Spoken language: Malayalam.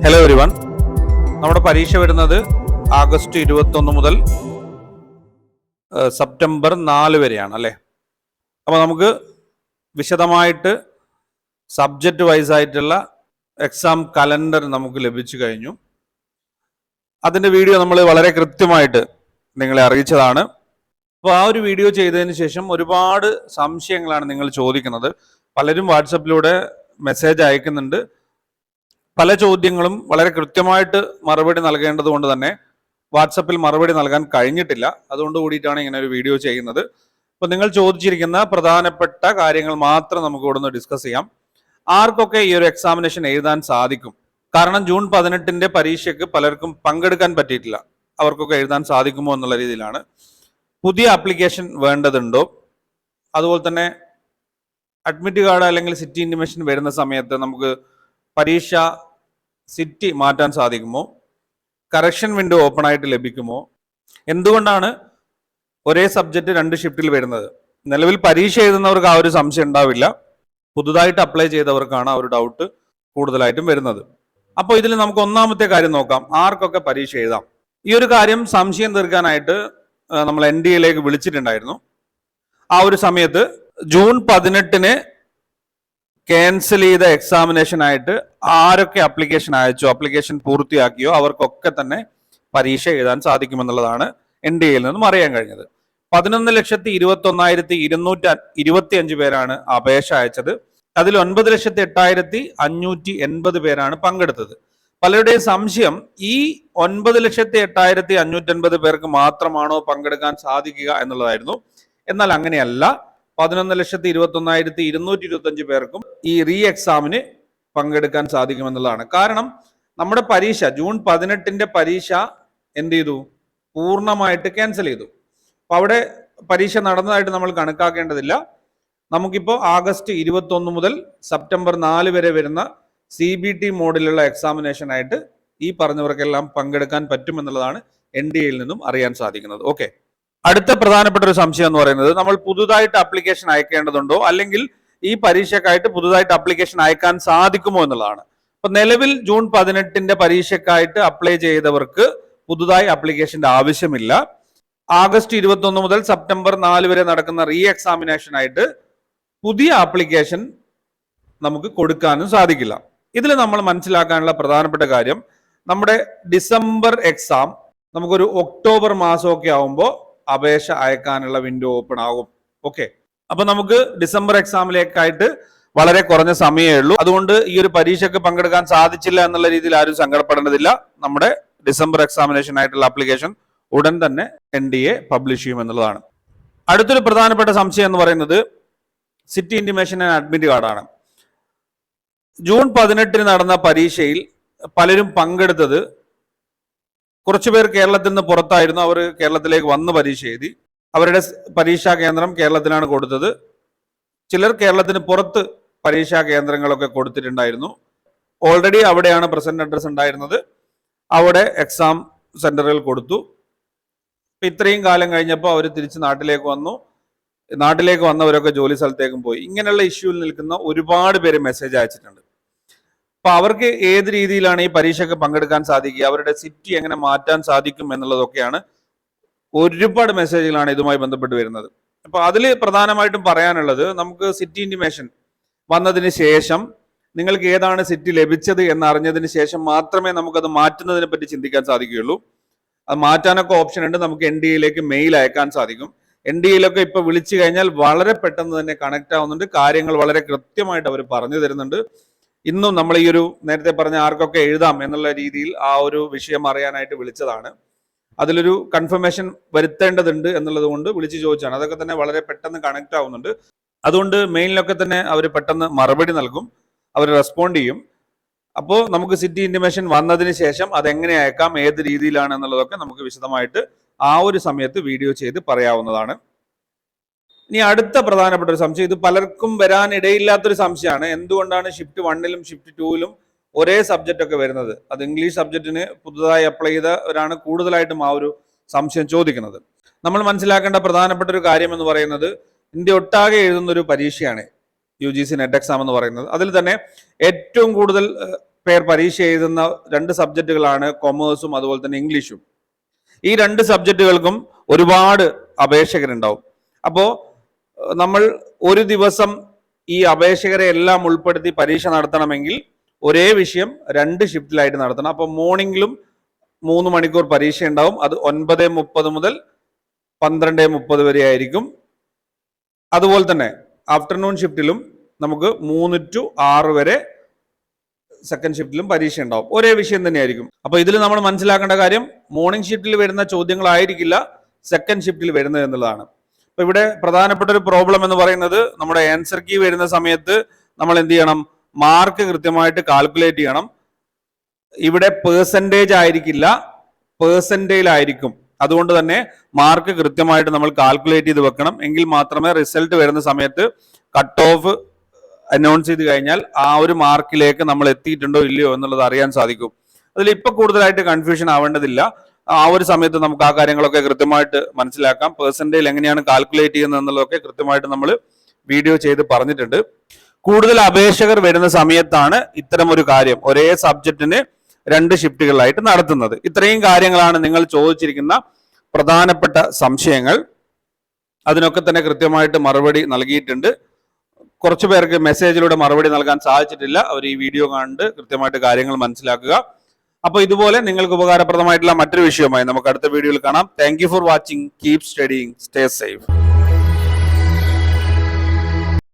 ഹലോ എവരിവൺ, നമ്മുടെ പരീക്ഷ വരുന്നത് ആഗസ്റ്റ് 21 മുതൽ സെപ്റ്റംബർ 4 വരെയാണ് അല്ലേ. അപ്പോൾ നമുക്ക് വിശദമായിട്ട് സബ്ജക്റ്റ് വൈസ് ആയിട്ടുള്ള എക്സാം കലണ്ടർ നമുക്ക് ലഭിച്ചു കഴിഞ്ഞു. അതിൻ്റെ വീഡിയോ നമ്മൾ വളരെ കൃത്യമായിട്ട് നിങ്ങളെ അറിയിച്ചതാണ്. അപ്പോൾ ആ ഒരു വീഡിയോ ചെയ്തതിന് ശേഷം ഒരുപാട് സംശയങ്ങളാണ് നിങ്ങൾ ചോദിക്കുന്നത്. പലരും വാട്സപ്പിലൂടെ മെസ്സേജ് അയക്കുന്നുണ്ട്. പല ചോദ്യങ്ങളും വളരെ കൃത്യമായിട്ട് മറുപടി നൽകേണ്ടത് കൊണ്ട് തന്നെ വാട്സപ്പിൽ മറുപടി നൽകാൻ കഴിഞ്ഞിട്ടില്ല. അതുകൊണ്ട് കൂടിയിട്ടാണ് ഇങ്ങനെ ഒരു വീഡിയോ ചെയ്യുന്നത്. അപ്പോൾ നിങ്ങൾ ചോദിച്ചിരിക്കുന്ന പ്രധാനപ്പെട്ട കാര്യങ്ങൾ മാത്രം നമുക്ക് ഇവിടെ നിന്ന് ഡിസ്കസ് ചെയ്യാം. ആർക്കൊക്കെ ഈ ഒരു എക്സാമിനേഷൻ എഴുതാൻ സാധിക്കും? കാരണം ജൂൺ 18 പരീക്ഷയ്ക്ക് പലർക്കും പങ്കെടുക്കാൻ പറ്റിയിട്ടില്ല. അവർക്കൊക്കെ എഴുതാൻ സാധിക്കുമോ എന്നുള്ള രീതിയിലാണ്. പുതിയ ആപ്ലിക്കേഷൻ വേണ്ടതുണ്ടോ? അതുപോലെ തന്നെ അഡ്മിറ്റ് കാർഡ് അല്ലെങ്കിൽ സിറ്റി ഇൻറ്റിമേഷൻ വരുന്ന സമയത്ത് നമുക്ക് പരീക്ഷ സിറ്റി മാറ്റാൻ സാധിക്കുമോ? കറക്ഷൻ വിൻഡോ ഓപ്പൺ ആയിട്ട് ലഭിക്കുമോ? എന്തുകൊണ്ടാണ് ഒരേ സബ്ജക്റ്റ് 2 ഷിഫ്റ്റിൽ വരുന്നത്? നിലവിൽ പരീക്ഷ എഴുതുന്നവർക്ക് ആ ഒരു സംശയം ഉണ്ടാവില്ല. പുതുതായിട്ട് അപ്ലൈ ചെയ്തവർക്കാണ് ആ ഒരു ഡൗട്ട് കൂടുതലായിട്ടും വരുന്നത്. അപ്പോൾ ഇതിൽ നമുക്ക് ഒന്നാമത്തെ കാര്യം നോക്കാം, ആർക്കൊക്കെ പരീക്ഷ എഴുതാം. ഈ ഒരു കാര്യം സംശയം തീർക്കാനായിട്ട് നമ്മൾ NDA വിളിച്ചിട്ടുണ്ടായിരുന്നു. ആ ഒരു സമയത്ത് ജൂൺ 18 ക്യാൻസൽ ചെയ്ത എക്സാമിനേഷൻ ആയിട്ട് ആരൊക്കെ ആപ്ലിക്കേഷൻ അയച്ചോ, ആപ്ലിക്കേഷൻ പൂർത്തിയാക്കിയോ അവർക്കൊക്കെ തന്നെ പരീക്ഷ എഴുതാൻ സാധിക്കുമെന്നുള്ളതാണ് NDA നിന്നും അറിയാൻ കഴിഞ്ഞത്. 11,21,225 പേരാണ് അപേക്ഷ അയച്ചത്. അതിൽ 9,08,580 പേരാണ് പങ്കെടുത്തത്. പലരുടെയും സംശയം, ഈ 9,08,580 പേർക്ക് മാത്രമാണോ പങ്കെടുക്കാൻ സാധിക്കുക എന്നുള്ളതായിരുന്നു. എന്നാൽ അങ്ങനെയല്ല. 11,21,225 പേർക്കും ഈ റീ എക്സാമിന് പങ്കെടുക്കാൻ സാധിക്കുമെന്നുള്ളതാണ്. കാരണം നമ്മുടെ പരീക്ഷ ജൂൺ 18 പരീക്ഷ എന്ത് ചെയ്തു? പൂർണ്ണമായിട്ട് ക്യാൻസൽ ചെയ്തു. അപ്പൊ അവിടെ പരീക്ഷ നടന്നതായിട്ട് നമ്മൾ കണക്കാക്കേണ്ടതില്ല. നമുക്കിപ്പോൾ ആഗസ്റ്റ് 21 മുതൽ സെപ്റ്റംബർ 4 വരെ വരുന്ന CBT മോഡിലുള്ള എക്സാമിനേഷൻ ആയിട്ട് ഈ പറഞ്ഞവർക്കെല്ലാം പങ്കെടുക്കാൻ പറ്റുമെന്നുള്ളതാണ് NDA നിന്നും അറിയാൻ സാധിക്കുന്നത്. ഓക്കെ, അടുത്ത പ്രധാനപ്പെട്ട ഒരു സംശയം എന്ന് പറയുന്നത്, നമ്മൾ പുതുതായിട്ട് ആപ്ലിക്കേഷൻ അയക്കേണ്ടതുണ്ടോ അല്ലെങ്കിൽ ഈ പരീക്ഷക്കായിട്ട് പുതുതായിട്ട് ആപ്ലിക്കേഷൻ അയക്കാൻ സാധിക്കുമോ എന്നുള്ളതാണ്. അപ്പൊ നിലവിൽ ജൂൺ 18 പരീക്ഷക്കായിട്ട് അപ്ലൈ ചെയ്തവർക്ക് പുതുതായി ആപ്ലിക്കേഷന്റെ ആവശ്യമില്ല. ആഗസ്റ്റ് 21 മുതൽ സെപ്റ്റംബർ 4 വരെ നടക്കുന്ന റീ എക്സാമിനേഷൻ ആയിട്ട് പുതിയ ആപ്ലിക്കേഷൻ നമുക്ക് കൊടുക്കാനും സാധിക്കില്ല. ഇതിൽ നമ്മൾ മനസ്സിലാക്കാനുള്ള പ്രധാനപ്പെട്ട കാര്യം, നമ്മുടെ ഡിസംബർ എക്സാം നമുക്കൊരു ഒക്ടോബർ മാസമൊക്കെ ആവുമ്പോൾ അപേക്ഷ അയക്കാനുള്ള വിൻഡോ ഓപ്പൺ ആകും. ഓക്കെ, അപ്പൊ നമുക്ക് ഡിസംബർ എക്സാമിലേക്കായിട്ട് വളരെ കുറഞ്ഞ സമയമേ ഉള്ളൂ. അതുകൊണ്ട് ഈ ഒരു പരീക്ഷയ്ക്ക് പങ്കെടുക്കാൻ സാധിച്ചില്ല എന്നുള്ള രീതിയിൽ ആരും സങ്കടപ്പെടേണ്ടതില്ല. നമ്മുടെ ഡിസംബർ എക്സാമിനേഷൻ ആയിട്ടുള്ള ആപ്ലിക്കേഷൻ ഉടൻ തന്നെ NDA പബ്ലിഷ് ചെയ്യുമെന്നുള്ളതാണ്. അടുത്തൊരു പ്രധാനപ്പെട്ട സംശയം എന്ന് പറയുന്നത് സിറ്റി ഇൻറ്റിമേഷൻ ആൻഡ് അഡ്മിറ്റ് കാർഡാണ്. ജൂൺ 18 നടന്ന പരീക്ഷയിൽ പലരും പങ്കെടുത്തത്, കുറച്ചുപേർ കേരളത്തിൽ നിന്ന് പുറത്തായിരുന്നു. അവർ കേരളത്തിലേക്ക് വന്ന് പരീക്ഷ എഴുതി. അവരുടെ പരീക്ഷാ കേന്ദ്രം കേരളത്തിലാണ് കൊടുത്തത്. ചിലർ കേരളത്തിന് പുറത്ത് പരീക്ഷാ കേന്ദ്രങ്ങളൊക്കെ കൊടുത്തിട്ടുണ്ടായിരുന്നു. ഓൾറെഡി അവിടെയാണ് പ്രസന്റ് അഡ്രസ് ഉണ്ടായിരുന്നത്. അവിടെ എക്സാം സെന്ററുകൾ കൊടുത്തു. ഇത്രയും കാലം കഴിഞ്ഞപ്പോൾ അവർ തിരിച്ച് നാട്ടിലേക്ക് വന്നു. നാട്ടിലേക്ക് വന്നവരൊക്കെ ജോലി സ്ഥലത്തേക്കും പോയി. ഇങ്ങനെയുള്ള ഇഷ്യൂവിൽ നിൽക്കുന്ന ഒരുപാട് പേര് മെസ്സേജ് അയച്ചിട്ടുണ്ട്. അപ്പൊ അവർക്ക് ഏത് രീതിയിലാണ് ഈ പരീക്ഷയ്ക്ക് പങ്കെടുക്കാൻ സാധിക്കുക, അവരുടെ സിറ്റി എങ്ങനെ മാറ്റാൻ സാധിക്കും എന്നുള്ളതൊക്കെയാണ് ഒരുപാട് മെസ്സേജുകളാണ് ഇതുമായി ബന്ധപ്പെട്ട് വരുന്നത്. അപ്പൊ അതിൽ പ്രധാനമായിട്ടും പറയാനുള്ളത്, നമുക്ക് സിറ്റി ഇൻറ്റിമേഷൻ വന്നതിന് ശേഷം നിങ്ങൾക്ക് ഏതാണ് സിറ്റി ലഭിച്ചത് എന്നറിഞ്ഞതിന് ശേഷം മാത്രമേ നമുക്കത് മാറ്റുന്നതിനെ പറ്റി ചിന്തിക്കാൻ സാധിക്കുകയുള്ളൂ. അത് മാറ്റാനൊക്കെ ഓപ്ഷൻ ഉണ്ട്. നമുക്ക് NDA മെയിൽ അയക്കാൻ സാധിക്കും. NDA ഇപ്പൊ വിളിച്ചു കഴിഞ്ഞാൽ വളരെ പെട്ടെന്ന് തന്നെ കണക്ട് ആവുന്നുണ്ട്. കാര്യങ്ങൾ വളരെ കൃത്യമായിട്ട് അവർ പറഞ്ഞു തരുന്നുണ്ട്. ഇന്നും നമ്മൾ ഈ ഒരു നേരത്തെ പറഞ്ഞ ആർക്കൊക്കെ എഴുതാം എന്നുള്ള രീതിയിൽ ആ ഒരു വിഷയം അറിയാനായിട്ട് വിളിച്ചതാണ്. അതിലൊരു കൺഫർമേഷൻ വരുത്തേണ്ടതുണ്ട് എന്നുള്ളത് കൊണ്ട് വിളിച്ചു ചോദിച്ചാണ്. അതൊക്കെ തന്നെ വളരെ പെട്ടെന്ന് കണക്ട് ആവുന്നുണ്ട്. അതുകൊണ്ട് മെയിലിലൊക്കെ തന്നെ അവർ പെട്ടെന്ന് മറുപടി നൽകും, അവർ റെസ്പോണ്ട് ചെയ്യും. അപ്പോൾ നമുക്ക് സിറ്റി ഇൻറ്റിമേഷൻ വന്നതിന് ശേഷം അതെങ്ങനെ അയക്കാം, ഏത് രീതിയിലാണ് എന്നുള്ളതൊക്കെ നമുക്ക് വിശദമായിട്ട് ആ ഒരു സമയത്ത് വീഡിയോ ചെയ്ത് പറയാവുന്നതാണ്. ഇനി അടുത്ത പ്രധാനപ്പെട്ട ഒരു സംശയം, ഇത് പലർക്കും വരാൻ ഇടയില്ലാത്തൊരു സംശയമാണ്, എന്തുകൊണ്ടാണ് ഷിഫ്റ്റ് 1 ഷിഫ്റ്റ് 2 ഒരേ സബ്ജക്റ്റ് ഒക്കെ വരുന്നത്? അത് ഇംഗ്ലീഷ് സബ്ജക്റ്റിന് പുതുതായി അപ്ലൈ ചെയ്തവരാണ് കൂടുതലായിട്ടും ആ ഒരു സംശയം ചോദിക്കുന്നത്. നമ്മൾ മനസ്സിലാക്കേണ്ട പ്രധാനപ്പെട്ട ഒരു കാര്യം എന്ന് പറയുന്നത്, ഇന്ത്യ ഒട്ടാകെ എഴുതുന്ന ഒരു പരീക്ഷയാണ് UGC നെറ്റ് എക്സാം എന്ന് പറയുന്നത്. അതിൽ തന്നെ ഏറ്റവും കൂടുതൽ പേർ പരീക്ഷ എഴുതുന്ന 2 സബ്ജക്റ്റുകളാണ് കൊമേഴ്സും അതുപോലെ തന്നെ ഇംഗ്ലീഷും. ഈ 2 സബ്ജക്റ്റുകൾക്കും ഒരുപാട് അപേക്ഷകരുണ്ടാവും. അപ്പോൾ നമ്മൾ ഒരു ദിവസം ഈ അപേക്ഷകരെ എല്ലാം ഉൾപ്പെടുത്തി പരീക്ഷ നടത്തണമെങ്കിൽ ഒരേ വിഷയം 2 ഷിഫ്റ്റിലായിട്ട് നടത്തണം. അപ്പോൾ മോർണിംഗിലും 3 മണിക്കൂർ പരീക്ഷ ഉണ്ടാവും. അത് 9:30 മുതൽ 12:30 വരെ ആയിരിക്കും. അതുപോലെ തന്നെ ആഫ്റ്റർനൂൺ ഷിഫ്റ്റിലും നമുക്ക് 3 to 6 വരെ സെക്കൻഡ് ഷിഫ്റ്റിലും പരീക്ഷ ഉണ്ടാവും. ഒരേ വിഷയം തന്നെയായിരിക്കും. അപ്പോൾ ഇതിൽ നമ്മൾ മനസ്സിലാക്കേണ്ട കാര്യം മോർണിംഗ് ഷിഫ്റ്റിൽ വരുന്ന ചോദ്യങ്ങളായിരിക്കില്ല സെക്കൻഡ് ഷിഫ്റ്റിൽ വരുന്നത് എന്നുള്ളതാണ്. അപ്പൊ ഇവിടെ പ്രധാനപ്പെട്ട ഒരു പ്രോബ്ലം എന്ന് പറയുന്നത് നമ്മുടെ ആൻസർ കീ വരുന്ന സമയത്ത് നമ്മൾ എന്ത് ചെയ്യണം? മാർക്ക് കൃത്യമായിട്ട് കാൽക്കുലേറ്റ് ചെയ്യണം. ഇവിടെ പേഴ്സൻറ്റേജ് ആയിരിക്കില്ല, പേഴ്സൻറ്റേജ് ആയിരിക്കും. അതുകൊണ്ട് തന്നെ മാർക്ക് കൃത്യമായിട്ട് നമ്മൾ കാൽക്കുലേറ്റ് ചെയ്ത് വെക്കണം. എങ്കിൽ മാത്രമേ റിസൾട്ട് വരുന്ന സമയത്ത് കട്ട് ഓഫ് അനൗൺസ് ചെയ്ത് കഴിഞ്ഞാൽ ആ ഒരു മാർക്കിലേക്ക് നമ്മൾ എത്തിയിട്ടുണ്ടോ ഇല്ലയോ എന്നുള്ളത് അറിയാൻ സാധിക്കും. അതിൽ ഇപ്പൊ കൂടുതലായിട്ട് കൺഫ്യൂഷൻ ആവേണ്ടതില്ല. ആ ഒരു സമയത്ത് നമുക്ക് ആ കാര്യങ്ങളൊക്കെ കൃത്യമായിട്ട് മനസ്സിലാക്കാം. പേഴ്സൻറ്റേജ് എങ്ങനെയാണ് കാൽക്കുലേറ്റ് ചെയ്യുന്നത് എന്നുള്ളതൊക്കെ കൃത്യമായിട്ട് നമ്മൾ വീഡിയോ ചെയ്ത് പറഞ്ഞിട്ടുണ്ട്. കൂടുതൽ അപേക്ഷകർ വരുന്ന സമയത്താണ് ഇത്തരം ഒരു കാര്യം ഒരേ സബ്ജക്റ്റിന് 2 ഷിഫ്റ്റുകളായിട്ട് നടത്തുന്നത്. ഇത്രയും കാര്യങ്ങളാണ് നിങ്ങൾ ചോദിച്ചിരിക്കുന്ന പ്രധാനപ്പെട്ട സംശയങ്ങൾ. അതിനൊക്കെ തന്നെ കൃത്യമായിട്ട് മറുപടി നൽകിയിട്ടുണ്ട്. കുറച്ചു പേർക്ക് മെസ്സേജിലൂടെ മറുപടി നൽകാൻ സാധിച്ചിട്ടില്ല. അവർ ഈ വീഡിയോ കണ്ട് കൃത്യമായിട്ട് കാര്യങ്ങൾ മനസ്സിലാക്കുക. അപ്പോൾ ഇതുപോലെ നിങ്ങൾക്ക് ഉപകാരപ്രദമായിട്ടുള്ള മറ്റൊരു വിഷയവുമായി നമുക്ക് അടുത്ത വീഡിയോയിൽ കാണാം. Thank you for watching. Keep studying. Stay safe.